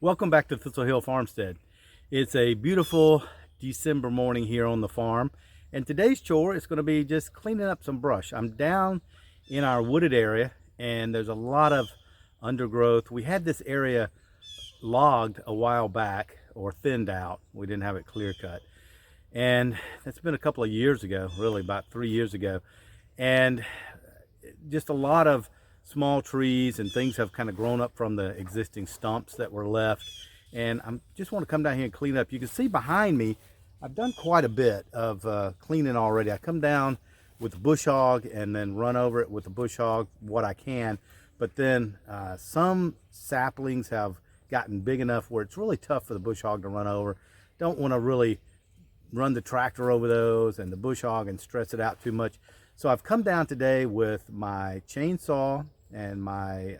Welcome back to Thistle Hill Farmstead. It's a beautiful December morning here on the farm, and today's chore is going to be just cleaning up some brush. I'm down in our wooded area and there's a lot of undergrowth. We had this area logged a while back, or thinned out. We didn't have it clear cut, and that's been a couple of years ago, really about 3 years ago, and just a lot of small trees and things have kind of grown up from the existing stumps that were left, and I just want to come down here and clean up. You can see behind me I've done quite a bit of cleaning already. I come down with the bush hog and then run over it with the bush hog what I can, but then some saplings have gotten big enough where it's really tough for the bush hog to run over. Don't want to really run the tractor over those and the bush hog and stress it out too much. So I've come down today with my chainsaw and my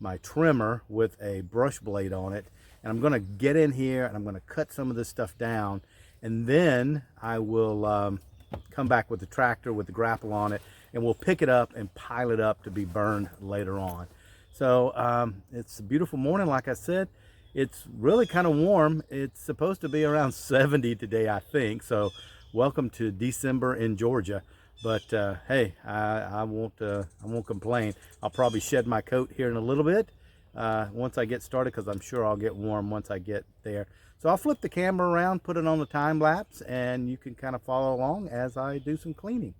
my trimmer with a brush blade on it, and I'm going to get in here and I'm going to cut some of this stuff down, and then I will come back with the tractor with the grapple on it, and we'll pick it up and pile it up to be burned later on. So it's a beautiful morning. Like I said, it's really kind of warm. It's supposed to be around 70 today, I think. So welcome to December in Georgia. But hey, I won't complain. I'll probably shed my coat here in a little bit once I get started, because I'm sure I'll get warm once I get there. So I'll flip the camera around, put it on the time lapse, and you can kind of follow along as I do some cleaning.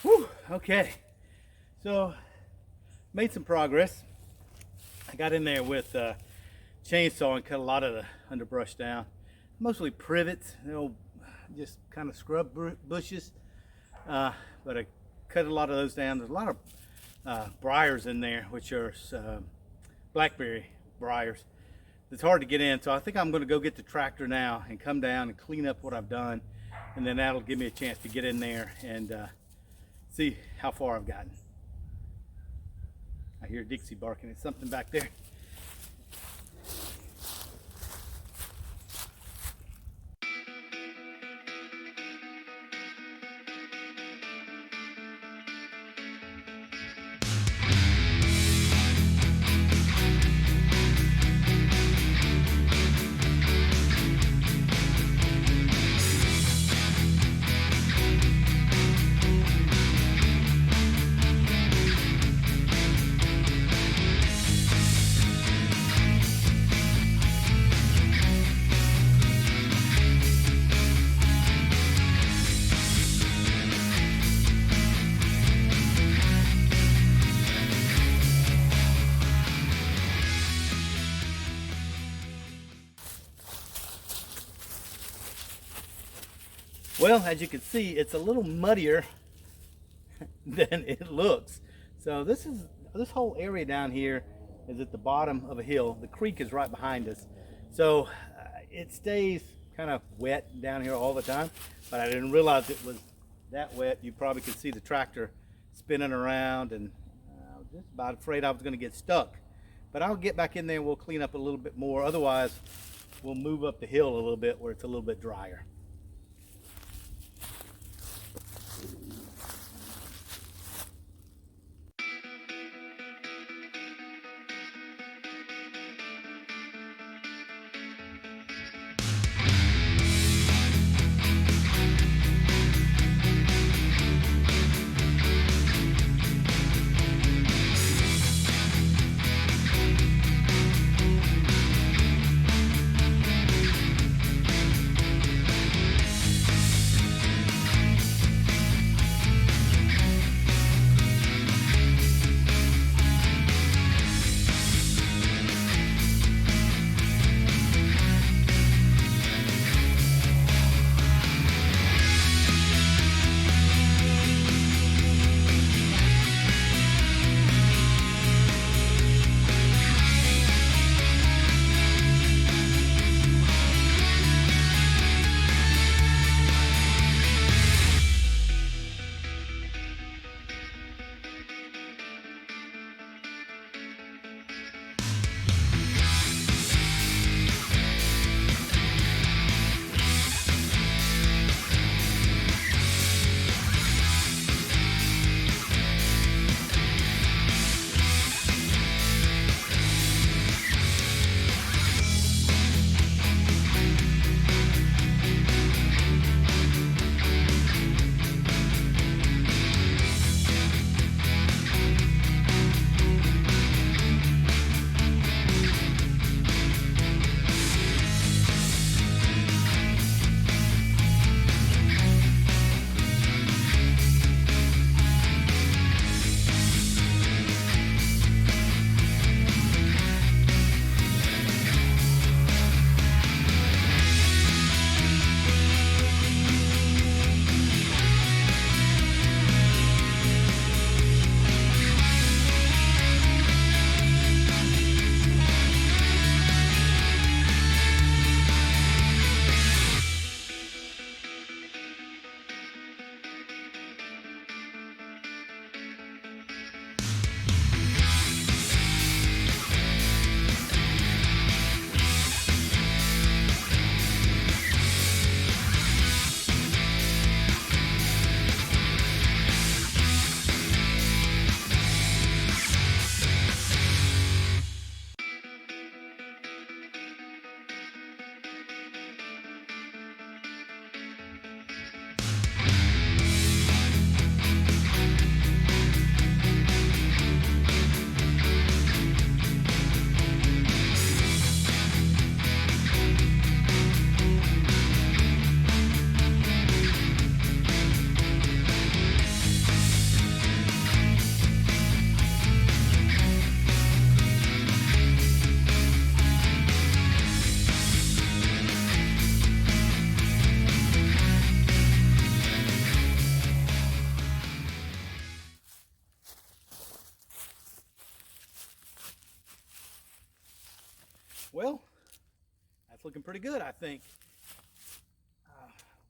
Whew, okay, so made some progress. I got in there with chainsaw and cut a lot of the underbrush down, mostly privets, just kind of scrub bushes, but I cut a lot of those down. There's a lot of briars in there, which are blackberry briars. It's hard to get in, so I think I'm going to go get the tractor now and come down and clean up what I've done, and then that'll give me a chance to get in there and see how far I've gotten. I hear Dixie barking at something back there. Well, as you can see, it's a little muddier than it looks. So this whole area down here is at the bottom of a hill. The creek is right behind us. So it stays kind of wet down here all the time, but I didn't realize it was that wet. You probably could see the tractor spinning around, and I was just about afraid I was going to get stuck. But I'll get back in there and we'll clean up a little bit more. Otherwise, we'll move up the hill a little bit where it's a little bit drier. Well, that's looking pretty good, I think.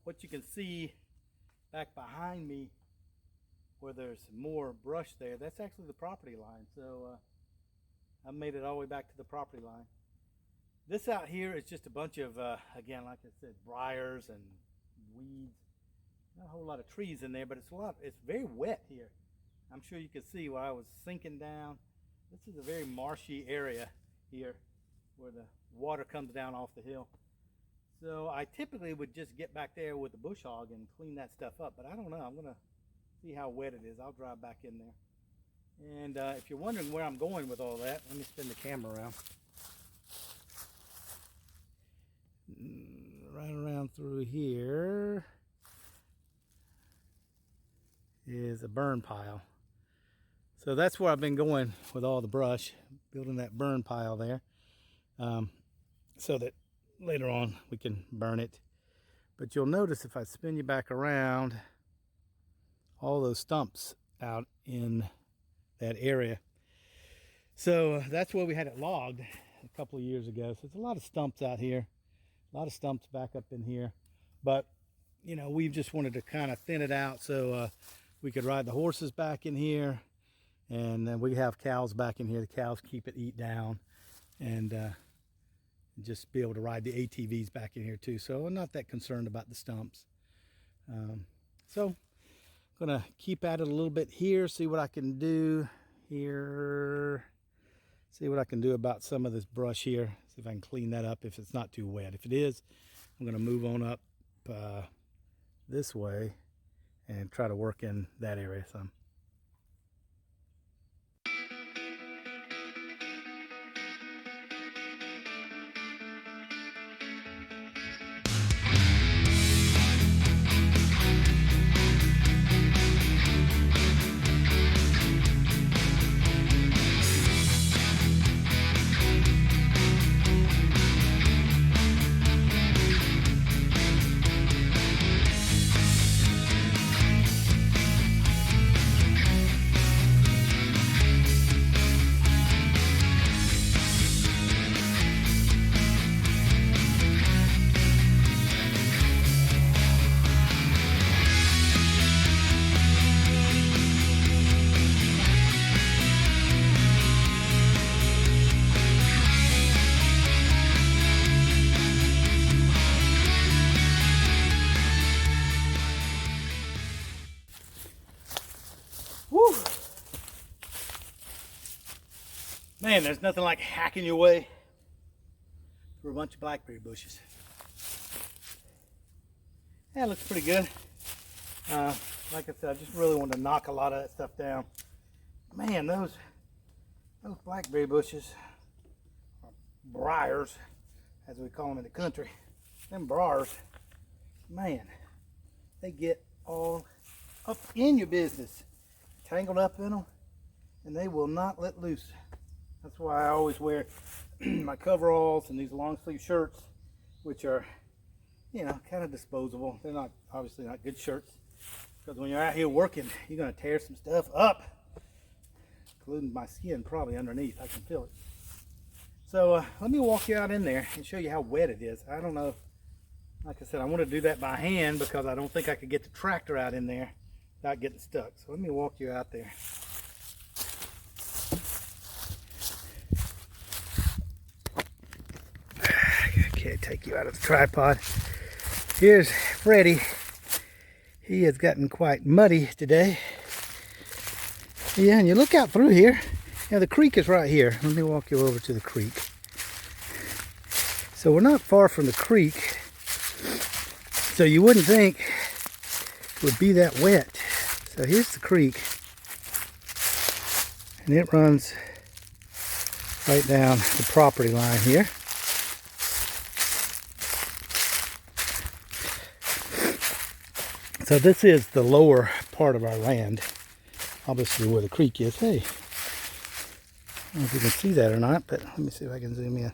What you can see back behind me where there's more brush there, that's actually the property line. So I made it all the way back to the property line. This out here is just a bunch of, again, like I said, briars and weeds. Not a whole lot of trees in there, but it's very wet here. I'm sure you can see where I was sinking down. This is a very marshy area here where the water comes down off the hill. So I typically would just get back there with the bush hog and clean that stuff up, but I don't know. I'm gonna see how wet it is. I'll drive back in there. And if you're wondering where I'm going with all that, let me spin the camera around. Right around through here is a burn pile. So that's where I've been going with all the brush, building that burn pile there, so that later on we can burn it. But you'll notice if I spin you back around, all those stumps out in that area. So that's where we had it logged a couple of years ago. So there's a lot of stumps out here, a lot of stumps back up in here. But you know, we just wanted to kind of thin it out so we could ride the horses back in here, and then we have cows back in here. The cows keep it eat down, and just be able to ride the ATVs back in here too. So I'm not that concerned about the stumps. So I'm gonna keep at it a little bit here, see what I can do here, see what I can do about some of this brush here, see if I can clean that up if it's not too wet. If it is, I'm gonna move on up this way and try to work in that area some. Woo! Man, there's nothing like hacking your way through a bunch of blackberry bushes. Yeah, it looks pretty good. Like I said, I just really wanted to knock a lot of that stuff down. Man, those blackberry bushes, or briars, as we call them in the country, them briars, man, they get all up in your business, tangled up in them, and they will not let loose. That's why I always wear my coveralls and these long sleeve shirts, which are, you know, kind of disposable. They're not, obviously not good shirts, because when you're out here working, you're going to tear some stuff up, including my skin probably underneath. I can feel it. So let me walk you out in there and show you how wet it is. I don't know, like I said, I want to do that by hand because I don't think I could get the tractor out in there without getting stuck. So let me walk you out there. Okay, take you out of the tripod. Here's Freddie. He has gotten quite muddy today. Yeah, and you look out through here. Now the creek is right here. Let me walk you over to the creek. So we're not far from the creek. So you wouldn't think it would be that wet. So here's the creek. And it runs right down the property line here. So this is the lower part of our land, obviously where the creek is. Hey, I don't know if you can see that or not, but let me see if I can zoom in.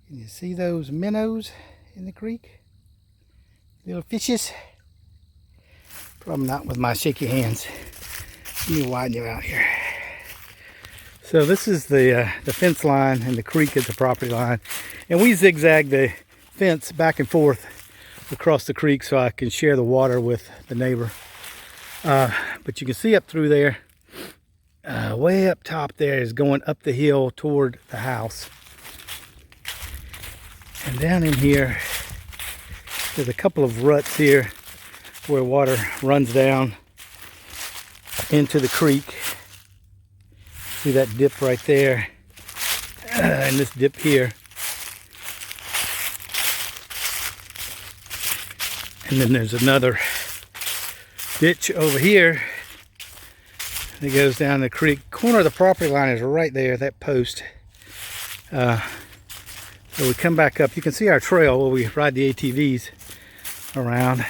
Can you see those minnows in the creek? Little fishes? Probably not with my shaky hands. Let me widen you out here. So this is the fence line, and the creek is the property line. And we zigzag the fence back and forth across the creek so I can share the water with the neighbor. But you can see up through there, way up top there is going up the hill toward the house. And down in here, there's a couple of ruts here where water runs down into the creek. See that dip right there, and this dip here. And then there's another ditch over here that goes down the creek. Corner of the property line is right there, that post. So we come back up. You can see our trail where we ride the ATVs around.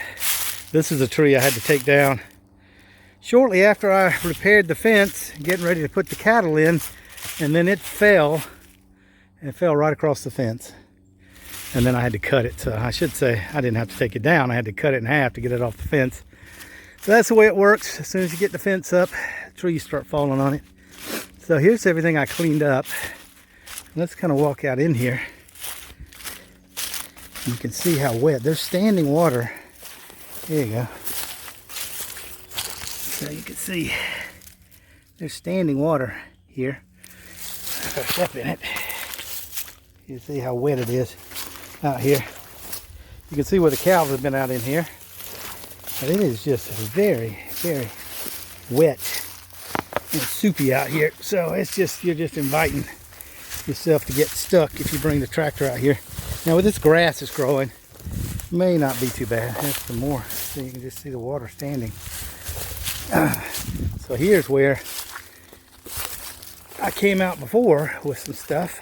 This is a tree I had to take down shortly after I repaired the fence, getting ready to put the cattle in, and then it fell, and it fell right across the fence. And then I had to cut it. So I should say I didn't have to take it down. I had to cut it in half to get it off the fence. So that's the way it works. As soon as you get the fence up, trees start falling on it. So here's everything I cleaned up. Let's kind of walk out in here. You can see how wet. There's standing water. There you go. So you can see there's standing water here. If I step in it, you can see how wet it is out here. You can see where the cows have been out in here. But it is just very, very wet and soupy out here. So it's just, you're just inviting yourself to get stuck if you bring the tractor out here. Now with this grass that's growing, may not be too bad. That's the more, so you can just see the water standing. So here's where I came out before with some stuff.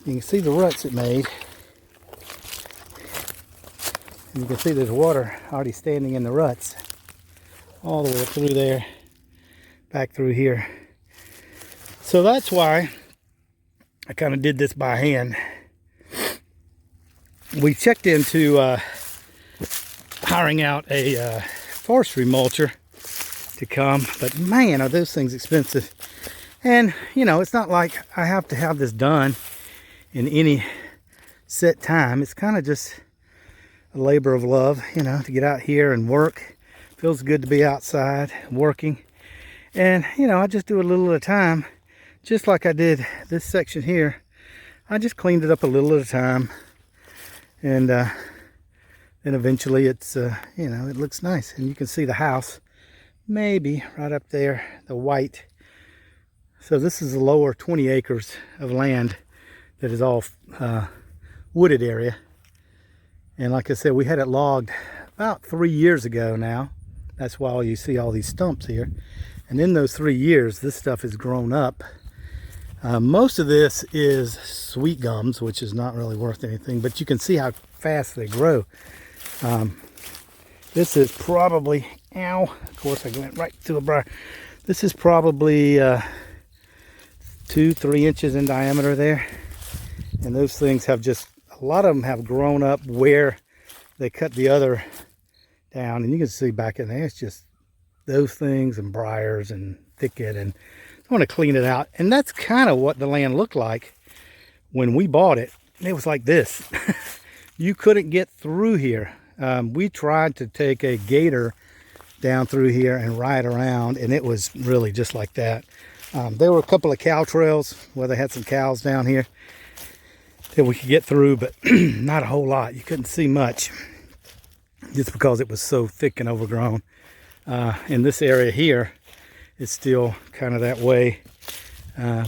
You can see the ruts it made. And you can see there's water already standing in the ruts. All the way through there, back through here. So that's why I kind of did this by hand. We checked into hiring out a forestry mulcher to come, but man, are those things expensive. And you know, it's not like I have to have this done in any set time. It's kind of just a labor of love, you know, to get out here and work. Feels good to be outside working. And you know, I just do a little at a time, just like I did this section here. I just cleaned it up a little at a time, and then eventually it's you know, it looks nice. And you can see the house maybe right up there, the white. So this is the lower 20 acres of land that is all wooded area. And like I said, we had it logged about 3 years ago now. That's why you see all these stumps here. And in those 3 years, this stuff has grown up. Most of this is sweet gums, which is not really worth anything, but you can see how fast they grow. This is probably, ow, of course I went right to a briar. This is probably 2-3 inches in diameter there. And those things have just, a lot of them have grown up where they cut the other down. And you can see back in there, it's just those things and briars and thicket. And I want to clean it out. And that's kind of what the land looked like when we bought it. It was like this. You couldn't get through here. We tried to take a gator down through here and ride around, and it was really just like that. There were a couple of cow trails where they had some cows down here that we could get through, but not a whole lot. You couldn't see much just because it was so thick and overgrown. In this area here, it's still kind of that way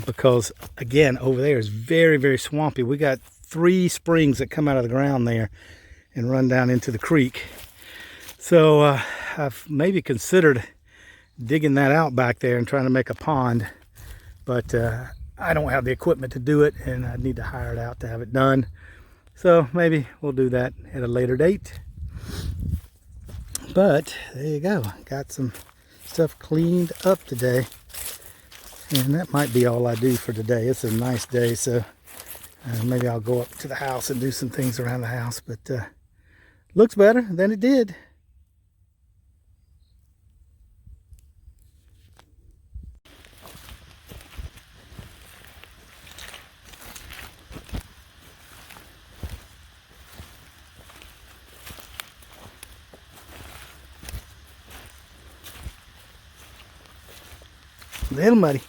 because, again, over there is very, very swampy. We got 3 springs that come out of the ground there and run down into the creek. So I've maybe considered digging that out back there and trying to make a pond, but I don't have the equipment to do it, and I need to hire it out to have it done. So maybe we'll do that at a later date. But there you go, got some stuff cleaned up today, and that might be all I do for today. It's a nice day, so maybe I'll go up to the house and do some things around the house, but looks better than it did. Little muddy.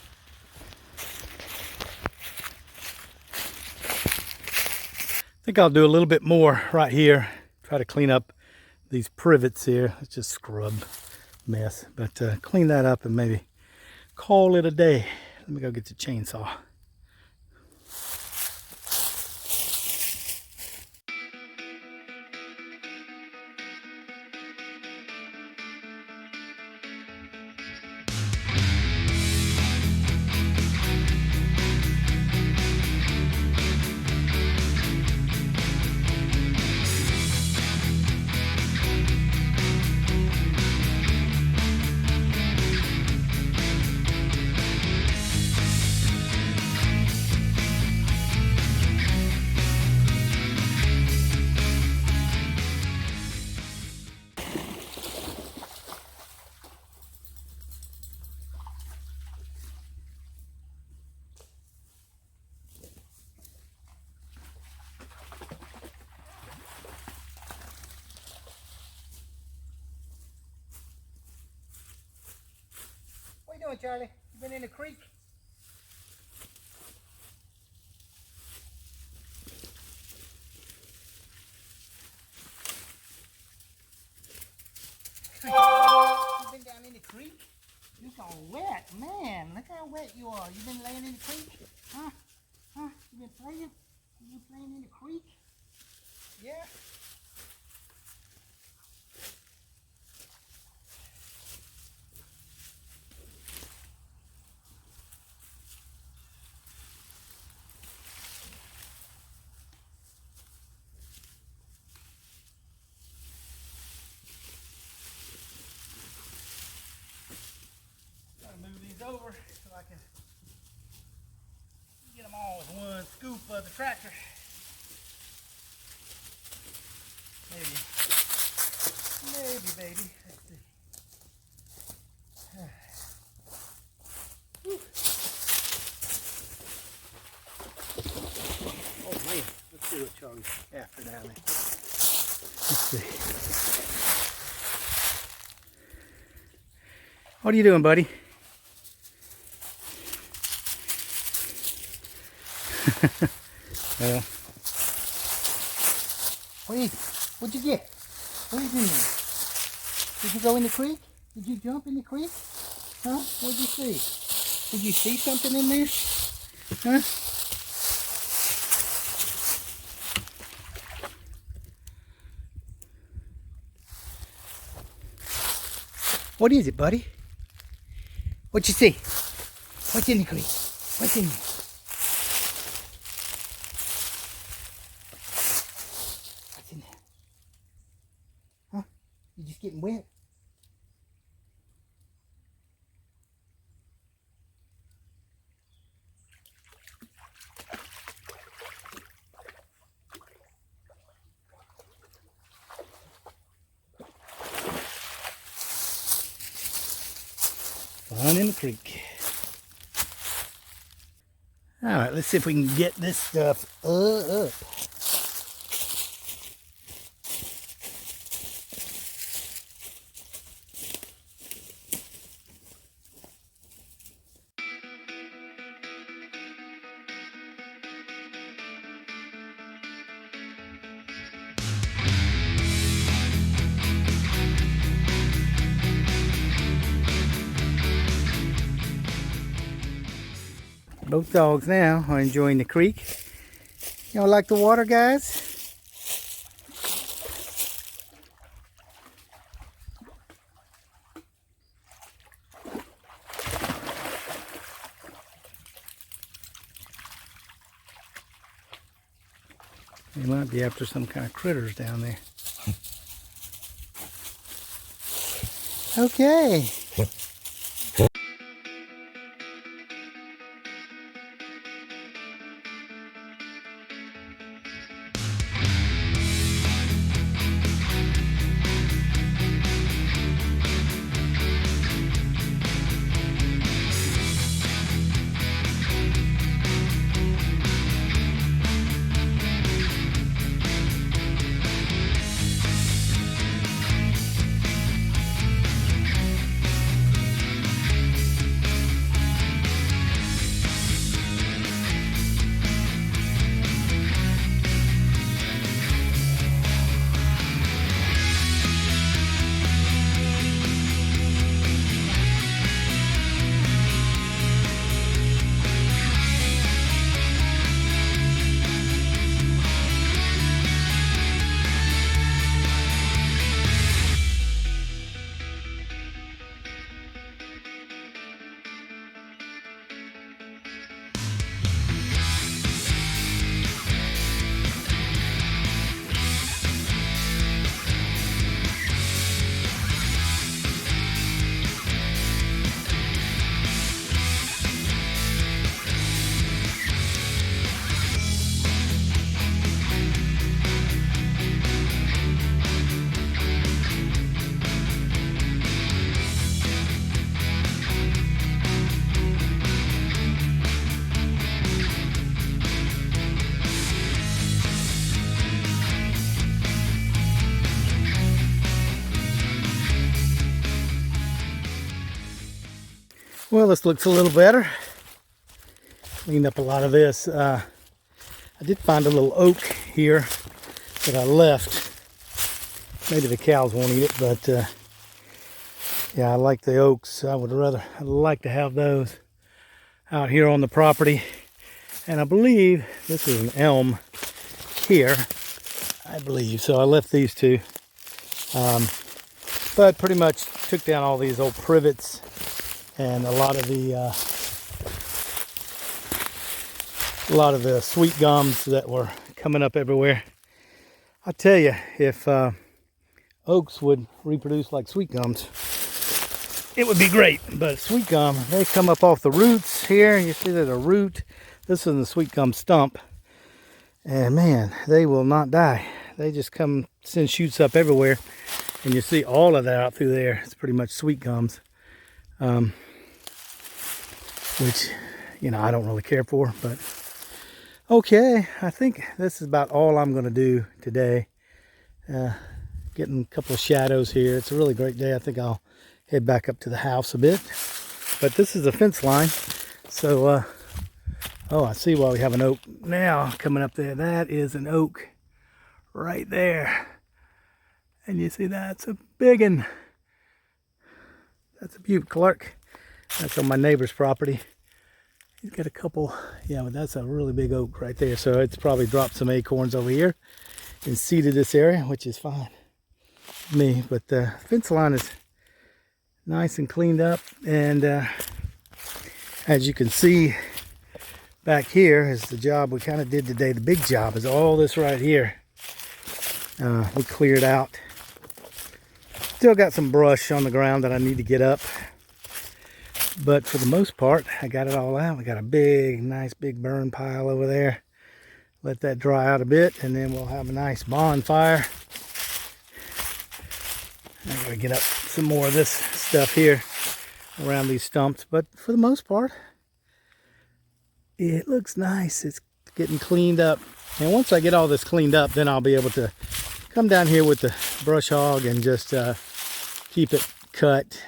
I think I'll do a little bit more right here. Try to clean up these privets here. It's just scrub mess. But clean that up and maybe call it a day. Let me go get the chainsaw. What you doing, Charlie? You been in the creek? You been down in the creek? You all wet, man. Look how wet you are. You been laying in the creek? Huh? Huh? You been playing? You been playing in the creek? Yeah? Move these over so I can get them all with one scoop of the tractor. Maybe, baby. Let's see. Oh man, let's see what Charlie's after down there. Let's see. What are you doing, buddy? Well, what'd you get? What is in there? Did you go in the creek? Did you jump in the creek? Huh? What'd you see? Did you see something in there? Huh? What is it, buddy? What you see? What's in the creek? What's in there? You're just getting wet. Fun in the creek. All right, let's see if we can get this stuff up. Both dogs now are enjoying the creek. Y'all like the water, guys? They might be after some kind of critters down there. Okay. Well, this looks a little better. Cleaned up a lot of this. I did find a little oak here that I left. Maybe the cows won't eat it, but yeah, I like the oaks. I'd like to have those out here on the property. And I believe this is an elm here. I believe so. I left these two, but pretty much took down all these old privets and a lot of the sweet gums that were coming up everywhere. I tell you, if oaks would reproduce like sweet gums, it would be great. But sweet gum, they come up off the roots here. You see there's a root. This is the sweet gum stump. And man, they will not die. They just come, send shoots up everywhere. And you see all of that out through there. It's pretty much sweet gums. Which, you know, I don't really care for. But okay, I think this is about all I'm going to do today. Getting a couple of shadows here. It's a really great day. I think I'll head back up to the house a bit. But this is a fence line. So, oh, I see why we have an oak now coming up there. That is an oak right there. And you see that's a big one. That's a Butte Clark. That's on my neighbor's property. He's got a couple, yeah, but that's a really big oak right there. So it's probably dropped some acorns over here and seeded this area, which is fine with me. But the fence line is nice and cleaned up. And as you can see, back here is the job we kind of did today. The big job is all this right here. We cleared out. Still got some brush on the ground that I need to get up. But for the most part, I got it all out. We got a big, nice big burn pile over there. Let that dry out a bit, and then we'll have a nice bonfire. I'm going to get up some more of this stuff here around these stumps. But for the most part, it looks nice. It's getting cleaned up. And once I get all this cleaned up, then I'll be able to come down here with the brush hog and just keep it cut.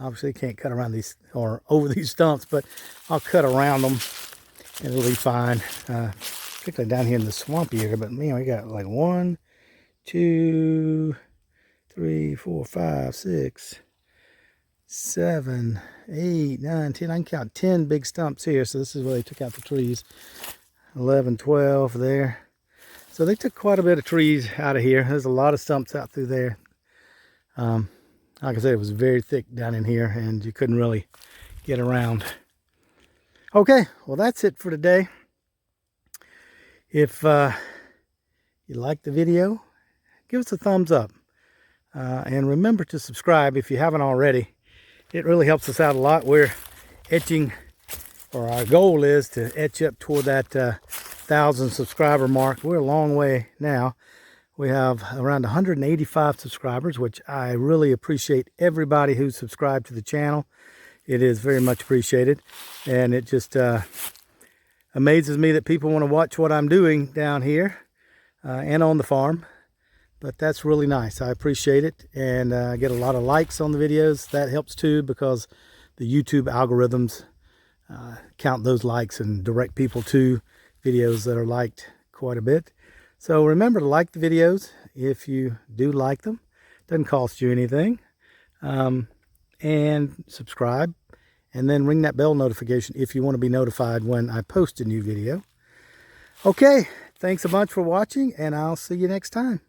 Obviously can't cut around these or over these stumps, but I'll cut around them and it'll be fine. Particularly down here in the swampy area. But man, we got like 1, 2, 3, 4, 5, 6, 7, 8, 9, 10. I can count 10 big stumps here. So this is where they took out the trees. 11, 12 there. So they took quite a bit of trees out of here. There's a lot of stumps out through there. Like I said, it was very thick down in here and you couldn't really get around. Okay, well that's it for today. If you liked the video, give us a thumbs up. And remember to subscribe if you haven't already. It really helps us out a lot. We're etching, or our goal is to etch up toward that 1,000 subscriber mark. We're a long way now. We have around 185 subscribers, which I really appreciate everybody who's subscribed to the channel. It is very much appreciated. And it just amazes me that people want to watch what I'm doing down here and on the farm. But that's really nice. I appreciate it. And I get a lot of likes on the videos. That helps too, because the YouTube algorithms count those likes and direct people to videos that are liked quite a bit. So remember to like the videos if you do like them. Doesn't cost you anything. And subscribe. And then ring that bell notification if you want to be notified when I post a new video. Okay, thanks a bunch for watching, and I'll see you next time.